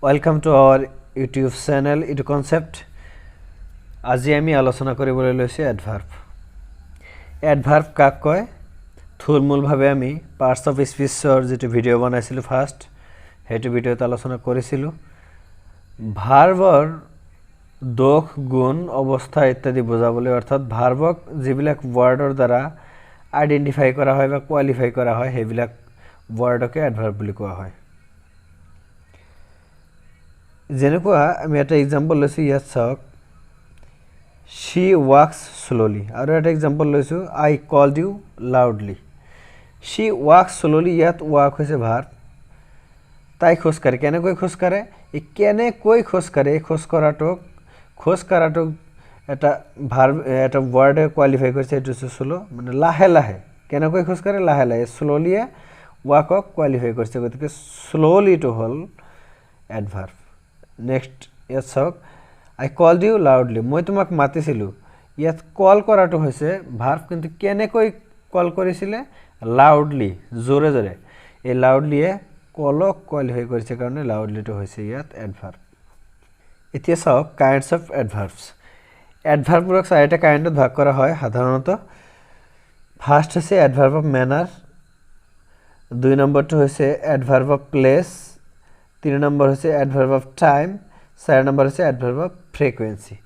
Welcome to our YouTube channel Edu Concept. আজি আমি আলোচনা কৰিবলৈ লৈছো অ্যাডভাৰ্ব। অ্যাডভাৰ্ব কাক কয়? থুলমূলভাৱে আমি পাৰ্টস অফ স্পিচৰ যেটো ভিডিও বনাইছিলো ফাৰ্স্ট হেতু ভিডিওত আলোচনা কৰিছিলো। ভাৰ্বৰ দোষ গুণ অৱস্থা ইত্যাদি বুজাবলৈ অৰ্থাৎ ভাৰ্বক যিবিলাক ওয়াৰ্ডৰ দ্বাৰা আইডেন্টিফাই কৰা হয় বা কোৱালিফাই কৰা হয় হেবিলাক ওয়াৰ্ডকে অ্যাডভাৰ্ব বুলি কোৱা হয়। যেনেকুৱা আমি এটা এক্সাম্পল লৈছো ইয়াত চাওক she walks slowly আৰু এটা এক্সাম্পল লৈছো I called you loudly she walks slowly ইয়াত walk হৈছে ভার্ব তাই খোজ কাঢ়ে কেনেকৈ খোজ কাঢ়ে এই কেনেকৈ খোজ কাঢ়ে খোজ কাঢ়াটো এটা ভার্ব এটা ওয়ার্ডে কোয়ালিফাই কৰিছে এটো স্লো মানে লাহে লাহে কেনেকৈ খোজ কাঢ়ে লাহে লাহে স্লোলি walk কোয়ালিফাই কৰিছে গতিকে slowly to hall adverb Next, yes, so I called you loudly. মই তোমাক মাতিছিলো ইয়াত কল কৰাটো হৈছে ভাৰ্ব কিন্তু কেনেকৈ কল কৰিছিলে লাউডলি জোৰে জোৰে এই লাউডলি এ কলক কোৱালিফাই কৰিছে কাৰণে লাউডলি টো হৈছে ইয়াত অ্যাডভাৰ্ব এতিয়া চাওক কাইন্ডস অফ অ্যাডভাৰ্বস অ্যাডভাৰ্বক চাৰিটা কাইন্ডত ভাগ কৰা হয় সাধাৰণত ফাৰ্স্ট হৈছে অ্যাডভাৰ্ব অফ ম্যানাৰ দুই নম্বৰটো হৈছে অ্যাডভার্ব অফ প্লেস तीन नंबर है एडभार्ब ऑफ टाइम चार नंबर है adverb of frequency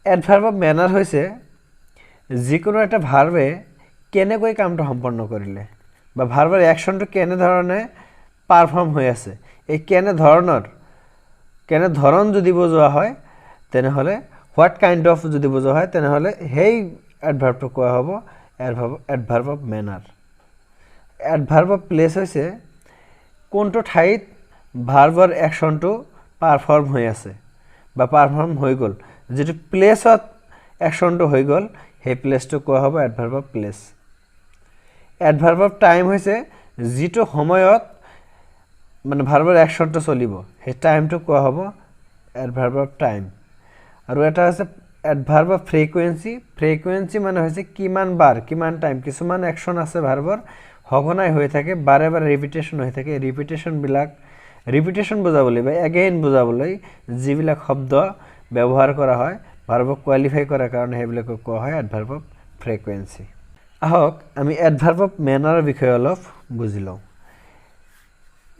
adverb of manner है जिकोनो एटा भार्बे केनेকৈ কামটো সম্পন্ন কৰিলে বা ভাৰ্বৰ অ্যাকশনটো কেনে ধৰণে পাৰফৰ্ম হৈ আছে এই কেনে ধৰণ যদি বুজোৱা হয় তেনে হলে হোৱাট কাইন্ড অফ যদি বুজোৱা হয় তেনে হলে হেই এডভাৰ্বটো কোৱা হ'ব এডভাৰ্ব অফ ম্যানাৰ এডভাৰ্ব অফ প্লেস হৈছে কোনটো ঠাইত ভাৰ্বৰ অ্যাকশনটো পাৰফৰ্ম হৈ আছে বা পাৰফৰ্ম হৈ গল যেটো প্লেসত অ্যাকশনটো হৈ গল হে প্লেসটো কোৱা হ'ব adverb of place এডভাৰ্ব of time হৈছে যেটো সময়ত মানে ভাৰ্বৰ অ্যাকশনটো চলিব হে টাইমটো কোৱা হ'ব এডভাৰ্ব অফ টাইম আৰু এটা আছে এডভাৰ্ব অফ ফ্ৰিকুয়েন্সি মানে হৈছে কিমান বাৰ কিমান টাইম কিছুমান অ্যাকশন আছে ভাৰ্বৰ হগনাই হৈ থাকে বাৰে বাৰে ৰিপিটেশন হৈ থাকে ৰিপিটেশন বুজাবলৈ বা এগেইন বুজাবলৈ যিবিলাক শব্দ ব্যৱহাৰ কৰা হয় ভাৰ্বক কোৱালিফাই কৰাৰ কাৰণে হেবিলাক কোৱা হয় এডভাৰ্ব অফ ফ্ৰিকুয়েন্সি আহক আমি এডভাৰ্ব অফ ম্যানাৰৰ বিষয়ে অলপ বুজি লওঁ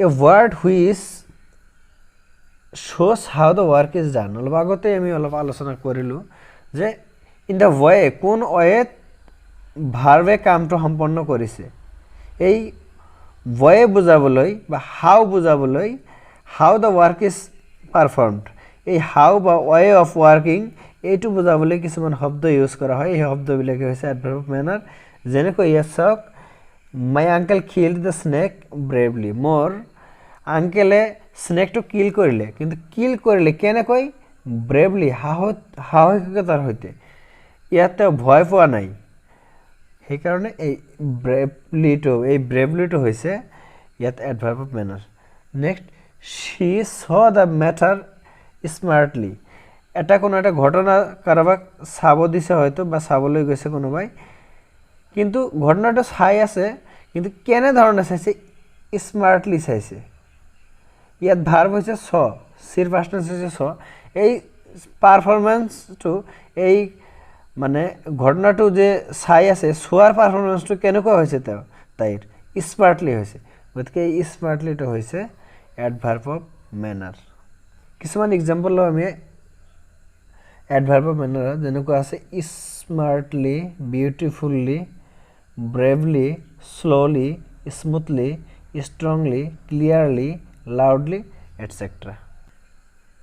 a word which shows how the work is done অলপ আগতে আমি অলপ আলোচনা কৰিলো যে ইন দা ওয়ে কোন ওয়েত ভাৰ্বে কামটো সম্পন্ন কৰিছে এই ওয়ে বুজাবলৈ বা হাউ বুজাবলৈ হাউ দ্য ওয়ার্ক ইজ পারফর্মড এই হাউ বা ওয়ে অফ ওয়ার্কিং এইটো বুজাবলৈ কিছুমান শব্দ ইউজ কৰা হয় এই শব্দবিলাকে হৈছে এডভার্ব অফ ম্যানার যেনেকৈ ইয়াত চাওক my uncle killed the snake bravely মোর আঙ্কেলে স্নেকটো কিল কৰিলে কিন্তু কিল কৰিলে কেনেকৈ ব্ৰেভলি সাহসিকতাৰ সৈতে ইয়াতে ভয় পোৱা নাই সেই কাৰণে এই ব্রেভলিটো হৈছে ইয়াত adverb of manner next she saw the matter smartly এটা কোনো একটা ঘটনা কারবাক চাব দিছে হয়তো বা চাবলৈ গৈছে কোনোবাই কিন্তু ঘটনাটো চাই আছে কিন্তু কেনে ধৰণে চাইছে স্মার্টলি চাইছে ইয়াত ভার্ব হৈছে স সির পাস্ট টেন্স হৈছে স এই পারফরম্যান্সটো এই মানে ঘটনাটো যে চাই আছে সোয়ার পারফরম্যান্সটো কেনেকৈ হৈছে তাইৰ স্মার্টলি হৈছে গতিকে এই স্মার্টলিটো হৈছে এডভার্ব অফ ম্যানার কিছুমান এক্সাম্পল লওঁ আমি এডভার্ব অফ ম্যানার যেনেকৈ আছে smartly beautifully bravely slowly smoothly strongly clearly loudly etc.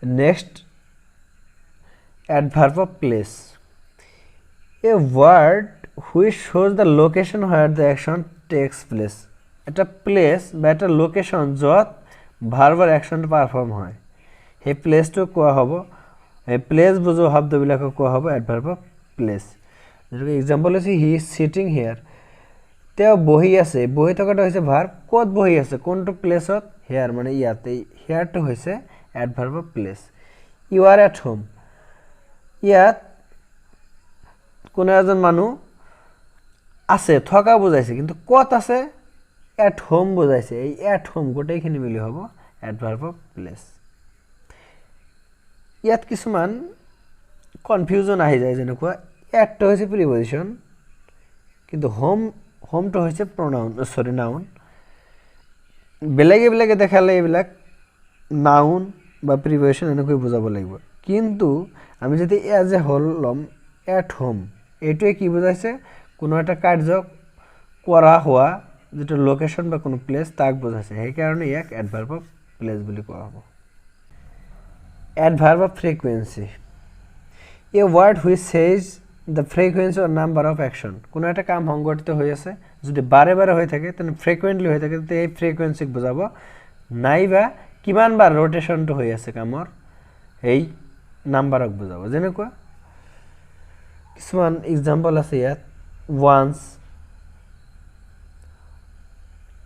Next, adverb of place. A word which shows the location where the action takes place. এটা place বা এটা location যত ভাৰ্বৰ অ্যাকশনটো perform হয় সেই প্লেসটো কোৱা হ'ব এই প্লেস বুজো শব্দবিলাকক কোৱা হ'ব adverb of place যেনেকৈ এক্সাম্পল আছে হি ইজ সিটিং হিয়াৰ তেওঁ বহি আছে বহি থকাটো হৈছে ভাৰ্ব ক'ত বহি আছে কোনটো প্লেসত হিয়াৰ মানে ইয়াতে হিয়াৰটো হৈছে adverb of place you are at home ইয়াত কোনো এজন মানুহ আছে থকা বুজাইছে কিন্তু ক'ত আছে এট হোম বুজাইছে এই এট হোম গোটেইখিনি মিলি হ'ব এডভাৰ্ব অফ প্লেচ ইয়াত কিছুমান কনফিউজন আহি যায় যেনেকুৱা এটটো হৈছে প্ৰিপজিশন কিন্তু হোমটো হৈছে প্ৰনাউন নাউন বেলেগে বেলেগে দেখালে এইবিলাক নাউন বা প্ৰিপজিশন এনেকৈ বুজাব লাগিব কিন্তু আমি যদি এজ এ হোল লম এট হোম এইটোৱে কি বুজাইছে কোনো এটা কাৰ্য কৰা হোৱা যেটো লোকেশন বা কোনো প্লেস তাক বুজাইছে সেই কাৰণে ইয়াক এডভাৰ্ব অফ প্লেস বুলি কোৱা হ'ব adverb of frequency a word which says the frequency or number of action কোনো একটা কাম সংঘটিত হৈ আছে যদি বাৰে বাৰে হৈ থাকে তেনে ফ্ৰিকুৱেন্টলি হৈ থাকে তে এই ফ্ৰিকুৱেন্সিক বুজাব নাইবা কিমান বাৰ ৰোটেশনটো হৈ আছে কামৰ এই নাম্বাৰক বুজাব যেনেকুৱা কিছুমান এক্সাম্পল আছে ইয়াত once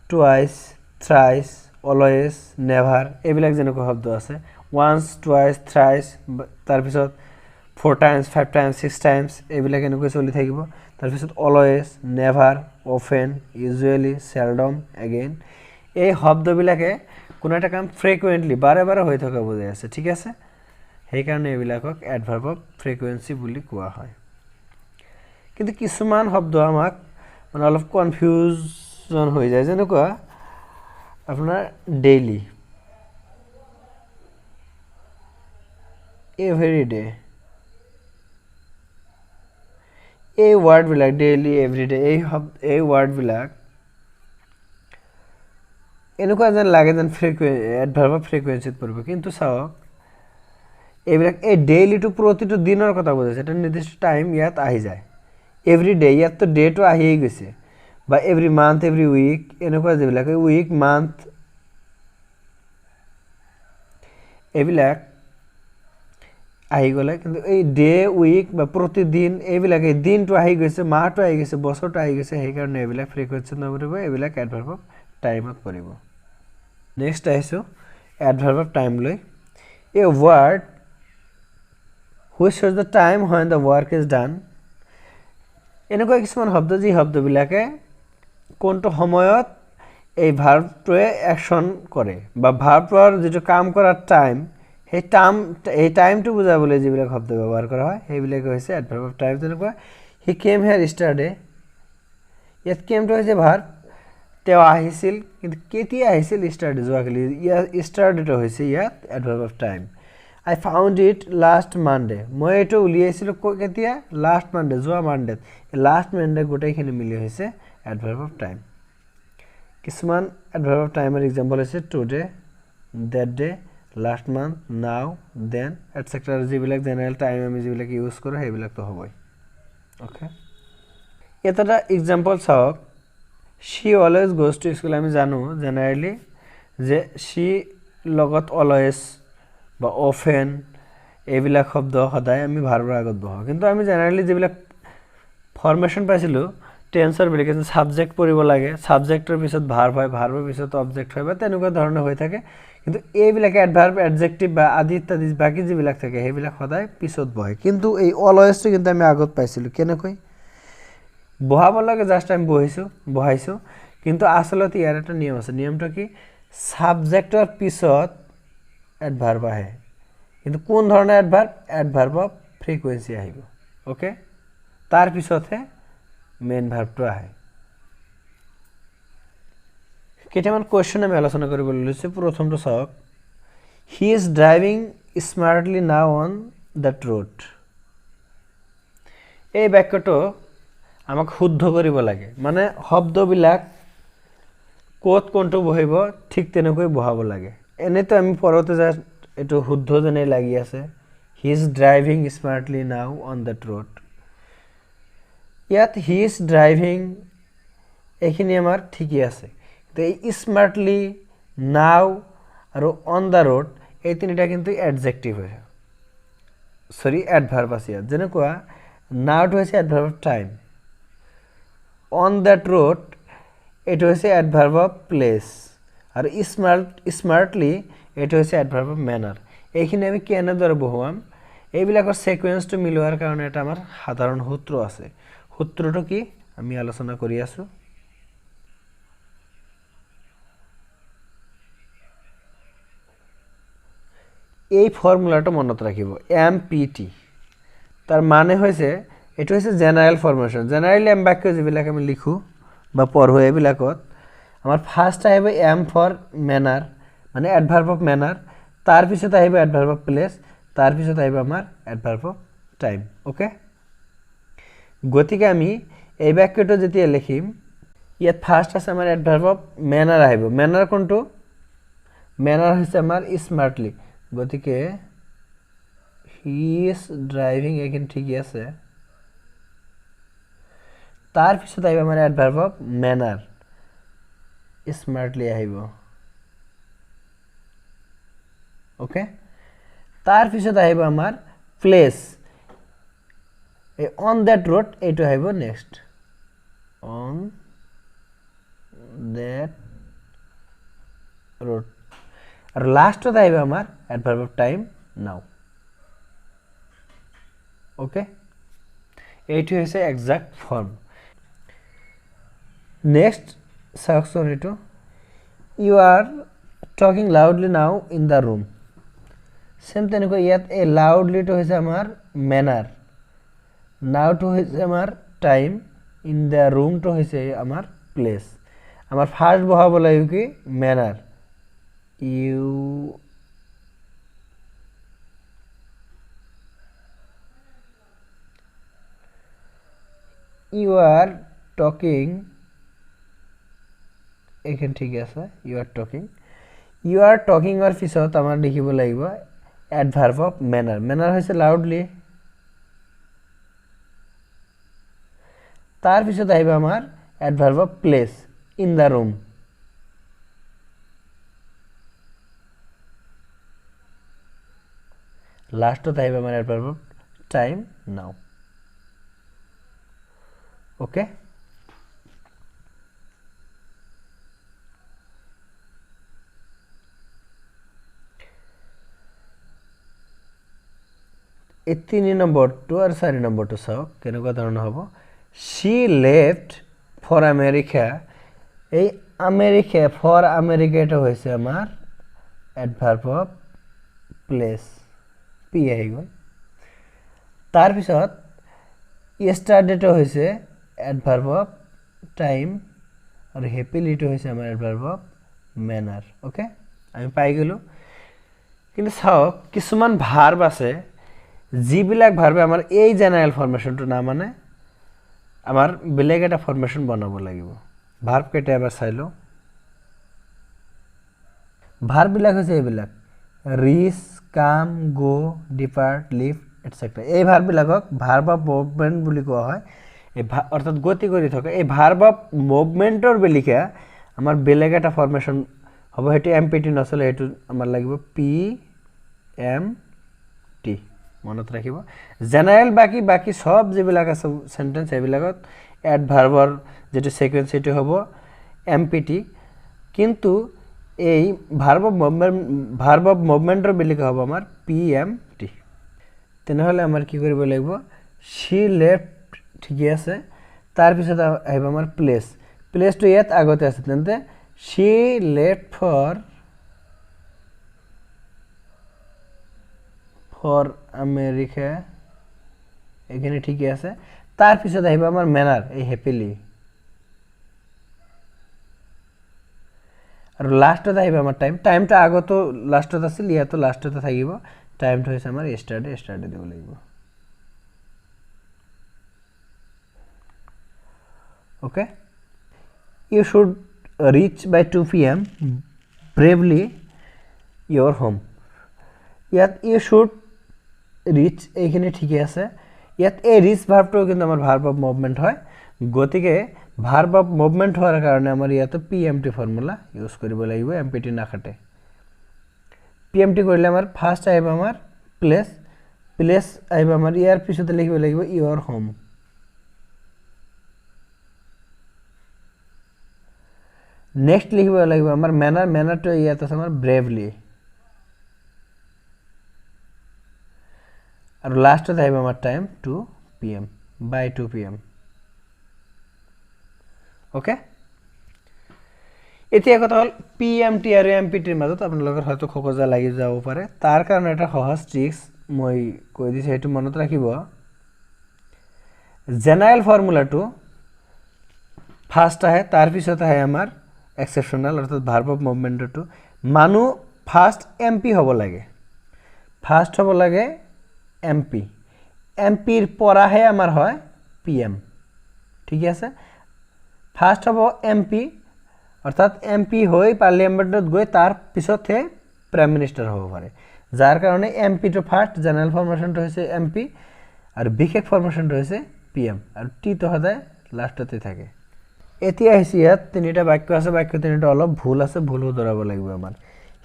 twice thrice always never এইবিলাক যেনেকুৱা শব্দ আছে once twice thrice তাৰ পিছত 4 times 5 times 6 times এইবিলাক এনেকৈ চলি থাকিব তাৰ পিছত always never often usually seldom again এই শব্দবিলাকে কোনো এটা কাম ফ্ৰিকুৱেন্টলি বাৰে বাৰে হৈ থকা বুজাই আছে ঠিক আছে সেই কাৰণে এইবিলাকক এডভাৰ্ব অফ ফ্ৰিকুৱেন্সি বুলি কোৱা হয় কিন্তু কিছুমান শব্দ আমাক মানে অলপ কনফিউজন হৈ যায় যেনেকুৱা আপোনাৰ ডেইলি এভৰি ডে এই ওয়াৰ্ড বিলাক ডেইলি এভৰিডে এই ওয়াৰ্ড বিলাক এনেকুৱা যেন লাগে যেন এডভাৰ্ব অফ ফ্ৰিকুৱেন্সিত পৰিব কিন্তু চাওক এইবিলাক এই ডেইলি টু প্ৰতিটো দিনৰ কথা বুজাইছে এটা নিৰ্দিষ্ট টাইম ইয়াত আহি যায় এভৰি ডে ইয়াত তো ডে টু আহিয়ে গৈছে বা এভৰি মান্থ এভৰি উইক এনেকুৱা যেবিলাক উইক মান্থ এইবিলাক আহি গলে কিন্তু এই ডে উইক বা প্ৰতিদিন এইবিলাক এই দিনটো আহি গৈছে মাহটো আহি গৈছে বছৰটো আহি গৈছে সেই কাৰণে এইবিলাক ফ্ৰিকুৱেন্সিত নপৰিব এইবিলাক এডভাৰ্ব অফ টাইমত পৰিব নেক্সট আহিছো এডভাৰ্ব অফ টাইম লৈ এ word which shows the time when the work is done এনেকুৱা কিছুমান শব্দ যি শব্দবিলাকে কোনটো সময়ত এই ভাৰ্বটোৱে অ্যাকশন কৰে বা ভাৰ্বটোৰ যেটো কাম কৰাৰ টাইম এই টাইমটো বুজাবলৈ যিবিলাক শব্দ ব্যৱহাৰ কৰা হয় সেইবিলাক হৈছে এডভাৰ্ব অফ টাইম যেনেকুৱা হি কেম হিয়াৰ ইষ্টাৰডে ইয়াত কেমটো হৈছে ভাৰ্ব তেওঁ আহিছিল কিন্তু কেতিয়া আহিছিল ইষ্টাৰডে যোৱাকালি ইয়াত ইষ্টাৰডেটো হৈছে ইয়াত adverb of time I found it last Monday মই এটো উলিয়াইছিল কেতিয়া লাস্ট মানডে যোৱা মানডে লাস্ট মানডে গোটেইখিনি মিলি হৈছে এডভাৰ্ব অফ টাইম কিছুমান এডভাৰ্ব অফ টাইমৰ এক্সাম্পল আছে today that day last month now then etcetera যিবিলাক জেনাৰেল টাইম আমি যিবিলাক ইউজ কৰো সেইবিলাক তো হ'বই ওকে এটা এক্সাম্পল চাওক she always goes to school আমি জানো জেনাৰেলি যে she লগত always বা often এইবিলাক শব্দ সদায় আমি ভাৰ্বৰ আগত বহাও কিন্তু আমি জেনাৰেলি যিবিলাক ফৰমেশন পাইছিলো টেন্সৰ বিলাক সাবজেক্ট পৰিব লাগে সাবজেক্টৰ পিছত ভাৰ্ব হয় ভাৰ্বৰ পিছত অবজেক্ট হয় বা তেনেকুৱা ধৰণৰ হৈ থাকে কিন্তু এইবিলাক অ্যাডভাৰ্ব অ্যাডজেক্টিভ বা আদি ইত্যাদি বাকি যিবিলাক থাকে সেইবিলাক সদায় পিছত বহে কিন্তু এই অলৱেজটো কিন্তু আমি আগত পাইছিলো কেনেকৈ বহাব লাগে জাস্ট আমি বহাইছো কিন্তু আসলতে ইয়াৰ এটা নিয়ম আছে নিয়মটো কি সাবজেক্টৰ পিছত এডভাৰ্ব আহে কিন্তু কোন ধৰণৰ এডভাৰ্ব অফ ফ্ৰিকুৱেন্সি আহিব ওকে তাৰ পিছতহে মেইন ভাৰ্বটো আহে কেইটামান কোৱেশ্চন আমি আলোচনা কৰিব লৈছো প্ৰথমটো চাওক হি ইজ ড্ৰাইভিং স্মাৰ্টলি নাও অন দ্যাট ৰোড এই বাক্যটো আমাক শুদ্ধ কৰিব লাগে মানে শব্দবিলাক কোত কোনটো বহিব ঠিক তেনেকৈ বহাব লাগে এনেতো আমি পৰতে যা এটো শুদ্ধ জনে লাগি আছে হি ইজ ড্ৰাইভিং স্মাৰ্টলি নাও অন দ্যাট ৰোড ইয়াত হি ইজ ড্ৰাইভিং এখিনি আমাৰ ঠিকই আছে তো এই স্মাৰ্টলি নাও আৰু অন দা ৰোড এই তিনিটা কিন্তু অ্যাডজেক্টিভ হয় সৰি অ্যাডভাৰ্ব আছে যেনেকুৱা নাওটো হৈছে adverb of time on that road এটো হৈছে অ্যাডভাৰ্ব অফ প্লেস আৰু স্মাৰ্টলি এটো হৈছে অ্যাডভাৰ্ব অফ ম্যানাৰ এইখিনি আমি কেনেদৰে বহুৱাম এইবিলাকৰ সিকোয়েন্সটো মিলোৱাৰ কাৰণে এটা আমাৰ সাধাৰণ সূত্ৰ আছে সূত্ৰটো কি আমি আলোচনা কৰি আছো এই ফৰ্মুলাটো মনত ৰাখিব MPT তাৰ মানে হৈছে এটো হৈছে জেনাৰেল ফৰ্মেশন জেনাৰেলি এম বাক্য যিবিলাক আমি লিখো বা পঢ়ো এইবিলাকত আমাৰ ফাৰ্স্ট আহিব এম ফৰ ম্যানাৰ মানে অ্যাডভাৰ্ব অফ ম্যানাৰ তাৰ পিছত আহিব অ্যাডভাৰ্ব অফ প্লেস তাৰ পিছত আহিব আমাৰ অ্যাডভার্ব অফ টাইম ওকে গতিকে আমি এই বাক্যটো যেতিয়া লিখিম ইয়াত ফাৰ্স্ট আছে আমাৰ অ্যাডভাৰ্ব অফ ম্যানাৰ আহিব ম্যানাৰ কোনটো ম্যানাৰ হৈছে আমাৰ স্মাৰ্টলি গতিকে he is driving again ঠিকই আছে তাৰ পিছত আহিব আমাৰ অ্যাডভাৰ্ব অফ ম্যানাৰ স্মাৰ্টলি আহিব ওকে তাৰ পিছত আহিব আমাৰ প্লেস এই অন দ্যাট ৰোড এইটো আহিব নেক্সট অন দ্যাট ৰোড আৰ লাস্টত আহিব আমাৰ adverb of time now okay এইটো হৈছে এক্সাক্ট ফর্ম নেক্সট সেকশন এটো you are talking loudly now in the room same তেনেকৈ ইয়াত এই লাউডলি তো হৈছে আমাৰ ম্যানাৰ নাও তো হৈছে আমাৰ টাইম ইন দা ৰুম তো হৈছে আমাৰ প্লেস আমাৰ ফাৰ্স্ট বহাব লাগিব কি ম্যানাৰ you are talking এখান ঠিক আছে you are talking or পিছত আমাৰ লিখিব লাগিব adverb of manner হৈছে loudly তাৰ পিছত আহিব আমাৰ adverb of place in the room লাষ্টত আহিব আমাৰ adverb of time now okay এই 3 নম্বৰটো আৰু 4 নম্বৰটো চাও কেনেকুৱা ধৰণৰ হ'ব she left for America এই আমেৰিকা ফৰ আমেৰিকা এটা হৈছে আমাৰ adverb of place p আহি গ'ল তাৰ পিছত yesterday টো হৈছে adverb of time আৰু happily টো হৈছে আমাৰ adverb of manner ওকে আমি পাই গলো কিন্তু চাও কিছুমান ভার্ব আছে যিবিলাক ভার্বে আমাৰ এই জেনাৰেল ফৰ্মেশনটো না মানে আমাৰ বেলেগ এটা ফৰ্মেশন বনাব লাগিব ভাৰ্ব কেটা এবাৰ চাইলো ভাৰ্ব বিলাক হৈছে এইবিলাক ৰিচ কাম গো ডিপাৰ্ট লিভ এটসেট্ৰা এই ভাৰ্ব বিলাকক ভাৰ্ব অফ মুভমেন্ট বুলি কোৱা হয় এই অৰ্থাৎ গতি কৰি থকা এই ভাৰ্ব অফ মুভমেন্টৰ বেলিকা আমাৰ বেলেগ এটা ফৰ্মেশন হ'ব হেতু এমপিটি নচলে হেতু আমাৰ লাগিব পি এম টি মনত ৰাখিব জেনাৰেল বাকি সব যেবিলাক আছে সেন্টেন্স এবিলাকত অ্যাডভাৰ্বৰ যেটো সিকোয়েন্স এটো হ'ব এমপিটি কিন্তু এই ভাৰ্ব অফ মুভমেন্টৰ বেলিকা হ'ব আমাৰ পি এম টি তেনেহলে আমাৰ কি কৰিব লাগিব she left ঠিক আছে তাৰ পিছত আহিব আমাৰ প্লেস টো ইয়াত আগতে আছে তেন্তে she left for America এখানে ঠিক আছে তার পিছত আহিব আমাৰ ম্যানাৰ এই হ্যাপিলি আৰু লাষ্টত আহিব আমাৰ টাইমটা আগতো লাষ্টত আছিল ইয়াতো লাষ্টত থাকিব টাইমটো হৈছে আমাৰ yesterday দিব লাগিব okay you should reach by 2 p.m. bravely your home ইয়াত you should reach এখানে ঠিক আছে ইয়াত এই রিচ ভার্বটো কিন্তু আমাৰ ভাৰ্ব অফ মুভমেন্ট হয় গতিকে ভাৰ্ব অফ মুভমেন্ট হোৱাৰ কাৰণে আমাৰ ইয়াত পিএমটি ফৰ্মুলা ইউজ কৰিব লাগিব এমপিটি না খাটে পিএমটি কৰিলে আমাৰ ফাৰ্স্ট আহিব আমাৰ প্লেস আহিব আমাৰ ইয়াৰ পিছতে লিখিব লাগিব your home নেক্সট লিখিব লাগিব আমাৰ ম্যানাৰটো ইয়াত আছে আমাৰ ব্ৰেভলি আৰু লাষ্টত আহিব আমাৰ time 2 pm by 2 pm okay এতিয়া কথা হ'ল পিএমটি আৰু এমপিটিৰ মাজত আপোনালোকৰ হয়তো খোকোজা লাগি যাব পাৰে তাৰ কাৰণে এটা সহজ ট্ৰিক্স মই কৈ দিছোঁ সেইটো মনত ৰাখিব জেনাৰেল ফৰ্মুলাটো ফাৰ্ষ্ট আহে তাৰ পিছত আহে আমাৰ এক্সেপশ্যনেল অৰ্থাৎ ভাৰ্ব অফ মুভমেণ্টটো মানুহ ফাৰ্ষ্ট এমপি হ'ব লাগে ফাৰ্ষ্ট হ'ব লাগে এমপি এমপিৰ পৰাহে আমাৰ হয় পিএম ঠিক আছে ফাৰ্ষ্ট হ'ব এমপি অৰ্থাৎ এমপি হৈ পাৰ্লিয়ামেণ্টত গৈ তাৰ পিছতহে প্ৰাইম মিনিষ্টাৰ হ'ব পাৰে যাৰ কাৰণে এমপিটো ফাৰ্ষ্ট জেনাৰেল ফৰ্মেশ্যনটো হৈছে এমপি আৰু বিশেষ ফৰ্মেশ্যনটো হৈছে পিএম আৰু টিটো সদায় লাষ্টতে থাকে এতিয়া আহিছে ইয়াত তিনিটা বাক্য আছে বাক্য তিনিটা অলপ ভুল আছে ভুল শুধৰাব লাগিব আমাৰ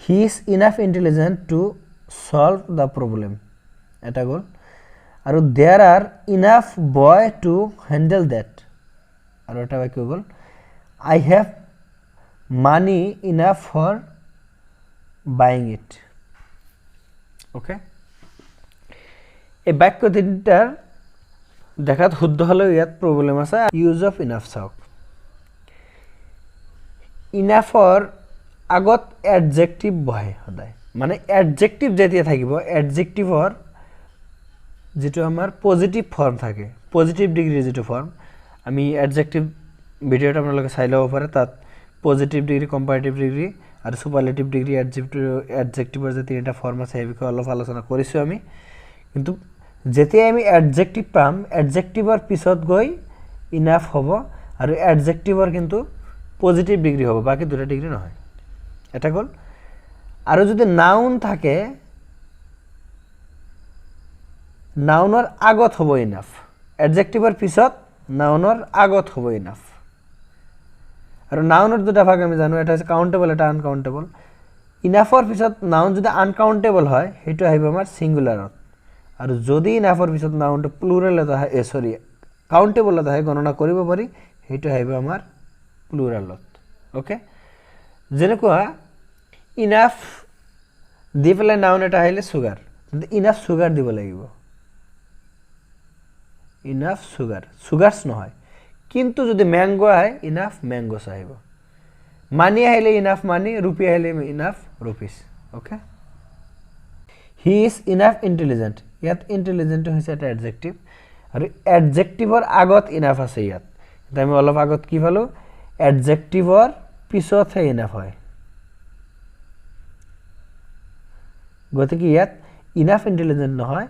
he is enough intelligent to solve the problem এটা গ'ল আৰু there are enough boy to handle that আৰু এটা বাক্য গ'ল I have money enough for buying it okay এই বাক্য তিনিটাৰ দেখাত শুদ্ধ হ'লেও ইয়াত প্ৰব্লেম আছে ইউজ অফ ইনাফ চাওক ইনাফৰ আগত এডজেক্টিভ বহে সদায় মানে এডজেক্টিভ যেতিয়া থাকিব এডজেক্টিভৰ যেটো আমাৰ পজিটিভ ফৰ্ম থাকে পজিটিভ ডিগ্ৰী যেটো ফৰ্ম আমি এডজেক্টিভ ভিডিওটা আপোনালোকে চাই ল'ব পাৰে তাত পজিটিভ ডিগ্ৰী কম্পাৰেটিভ ডিগ্ৰী আৰু সুপাৰলেটিভ ডিগ্ৰী এডজেক্টিভৰ যে তিনিটা ফৰ্ম আছে এই বিষয়ে অলপ আলোচনা কৰিছোঁ আমি কিন্তু যেতিয়া আমি এডজেক্টিভ পাম এডজেক্টিভৰ পিছত গৈ ইনাফ হ'ব আৰু এডজেক্টিভৰ কিন্তু পজিটিভ ডিগ্ৰী হ'ব বাকি দুটা ডিগ্ৰী নহয় এটা গ'ল আৰু যদি নাউন থাকে নাউনৰ আগত হ'ব ইনাফ এডজেক্টিভৰ পিছত নাউনৰ আগত হ'ব ইনাফ আৰু নাউনৰ দুটা ভাগ আমি জানো এটা হৈছে কাউন্টেবল এটা আনকাউন্টেবল ইনাফৰ পিছত নাউন যদি আনকাউন্টেবল হয় হেতু আহিব আমাৰ সিঙ্গুলাৰত আৰু যদি ইনাফৰ পিছত নাউনটো প্লুৰালত আহে কাউন্টেবলত আহে গণনা কৰিব পাৰি হেতু আহিব আমাৰ প্লুৰালত ওকে যেনেকুৱা ইনাফ দি পেলাই নাউন এটা আহিলে সুগাৰ ইনাফ সুগাৰ দিব লাগিব ইনাফ সুগাৰ সুগাৰছ নহয় কিন্তু যদি ম্যাঙ্গো আহে ইনাফ ম্যাঙ্গোস আহিব মানি আহিলে ইনাফ মানি রুপি আহিলে enough rupees okay he is enough intelligent ইয়াত ইন্টেলিজেন্ট হৈছে এটা এডজেক্টিভ আৰু এডজেক্টিভৰ আগত ইনাফ আছে ইয়াত এটা আমি অলপ আগত কি পালো এডজেক্টিভৰ পিছতহে ইনাফ হয় গতিকে ইয়াত ইনাফ ইন্টেলিজেন্ট নহয়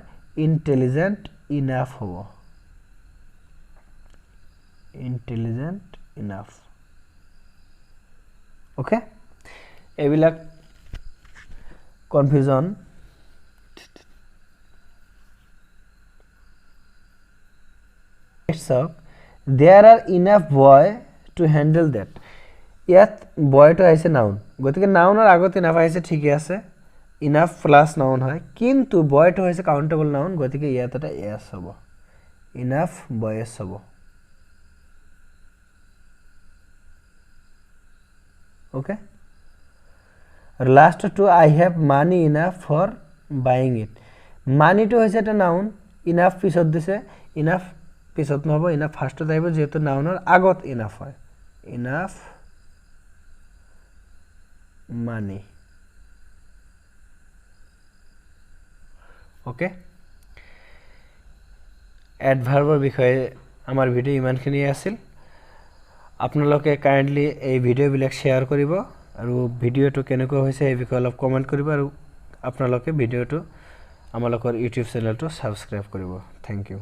ইন্টেলিজেন্ট ইনাফ হ'ব intelligent enough okay ebilak confusion so there are enough boy to handle that yat boy to aise noun gotike noun or agot enough aise thik ase enough plus noun hoy kintu boy to aise countable noun gotike yat eta yes hobo enough boys hobo okay last to I have money enough for buying it money to hoise eta noun enough pisot dise enough pisot nobo enough first to daibo jeto nounor agot enough hoy enough money okay adverb বিষয়ে আমাৰ video ইমানখিনি আছিল আপোনালোকে kindly এই video বিলাক share কৰিব আৰু ভিডিওটো কেনেকৈ হৈছে এই বিষয়ে অলপ কমেন্ট কৰিব আৰু আপোনালোকে ভিডিওটো আমালোকৰ ইউটিউব চেনেলটো সাবস্ক্ৰাইব কৰিব থ্যাংক ইউ